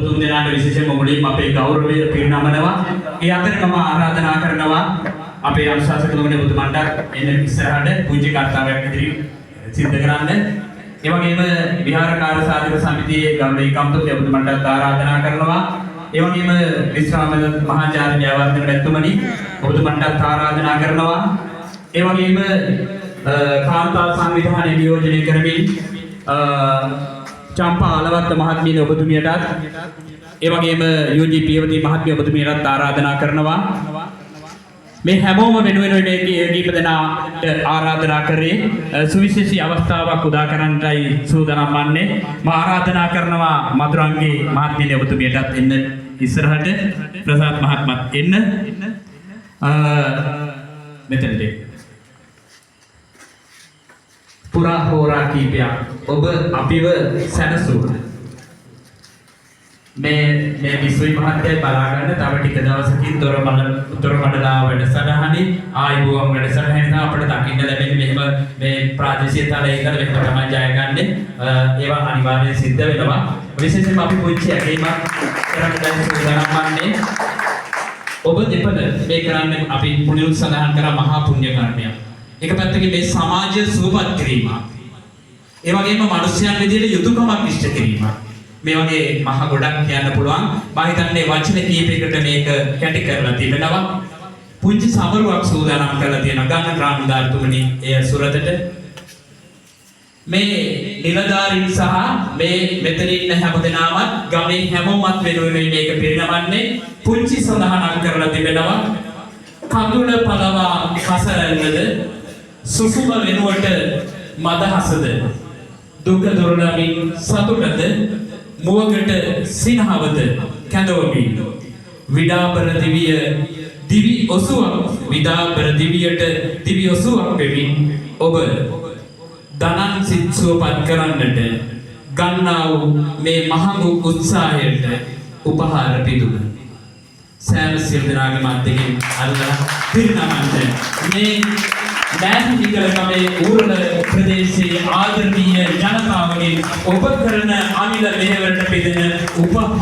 තුන් දෙනාට විශේෂයෙන්ම මුලින්ම අපේ ගෞරවය පිරිනමනවා. ඒ අතරේ මම ආරාධනා කරනවා අපේ අනුශාසකතුමනි ඔබතුමන්ට එන්න ඉස්සරහට පුංචි කර්තව්‍යයක් ඉදිරි සිද්ධ කරන්න. ඒ වගේම විහාරකාර සාධක සමිතියේ ගෞරවනීය කම්පති ඔබතුමන්ට ආරාධනා කරනවා. ඒ වගේම විශ්‍රාම මහාචාර්ය ජයවර්ධන මැතිතුමනි ඔබතුමන්ට ආරාධනා කරනවා. ඒ වගේම කාන්තා සංවිධානය නියෝජනය කරමින් චම්පා අලවත්ත මහත්මිය ඔබතුමියටත් ඒ වගේම යූජී පියවති මහත්මිය ඔබතුමියටත් ආරාධනා කරනවා. මේ හැමෝම වෙනුවෙන් මේ කීප දෙනාට ආරාධනා කරේ සුවිශේෂී අවස්ථාවක් උදා කරන්නටයි සූදානම් වන්නේ. මම ආරාධනා කරනවා මధుරංගේ මහත්මිය ඔබතුමියටත් එන්න ඉස්සරහට, ප්‍රසාද් මහත්මත් එන්න මෙතනට. පුරා හෝරා කීපයක් ඔබ අපිව සැනසුවා. මේ විශ්වයි මහත්තයයි බලා ගන්න තව ටික දවසකින් දොරමඩලා වැඩසටහනේ ආයිබෝම් වැඩසටහන අපිට දකින්න ලැබෙන්නේ මෙහෙම මේ ප්‍රාදේශීය තලයේ ඉඳලා මෙහෙම තමයි ජය ගන්නෙ. ඒවා අනිවාර්යයෙන් සිද්ධ වෙනවා. විශේෂයෙන්ම අපි පුංචි ඇගීමක් කරන්න දැන් සූදානම් වන්නේ. ඔබ දෙපළ මේ කරන්නේ අපි පුණ්‍ය සඳහන් කරා මහා පුණ්‍ය කර්මයක්. එක පැත්තකින් මේ සමාජය සුවපත් කිරීම. ඒ වගේම මිනිස්යන් විදිහට යුතුයකමක් ඉෂ්ට කිරීම. මේ වගේ මහ ගොඩක් කියන්න පුළුවන්. මම හිතන්නේ වචන කීපයකට මේක කැටි කරලා තිබෙනවා. පුංචි සමරුවක් සූදානම් කරලා තියෙනවා ගන්න ග්‍රාමදාරතුමනි එය සුරතට. මේ නිලධාරීන් සහ මේ මෙතන ඉන්න හැමදෙනාම ගමේ හැමෝමත් වෙනුවෙන් මේක පිරිනමන්නේ. පුංචි සඳහනක් කරලා තිබෙනවා. කඳුල පළවා කසරන්නද සුසුම වෙනුවට මදහසද දුක දුරලමින් සතුටද මුවකට සිනහවද කැඳවමින් විඩාබර දිවිය දිවි ඔසුවක් විඩාබර දිවියට දිවි ඔසුවක් වෙමින් ඔබ දනන් සිත් සුවපත් කරන්නට ගන්නා වූ මේ මහඟු උත්සාහයට උපහාර පිදුන සෑම සිල්දනාගේ මැදකින් අල්ලා පිරිනමන්න මේ නැතිකලකමේ ඌරල ප්‍රදේශයේ ආදරණීය ජනතාවගේ ඔබ කරන අමිල මෙහෙවරට පිදෙන උපහාර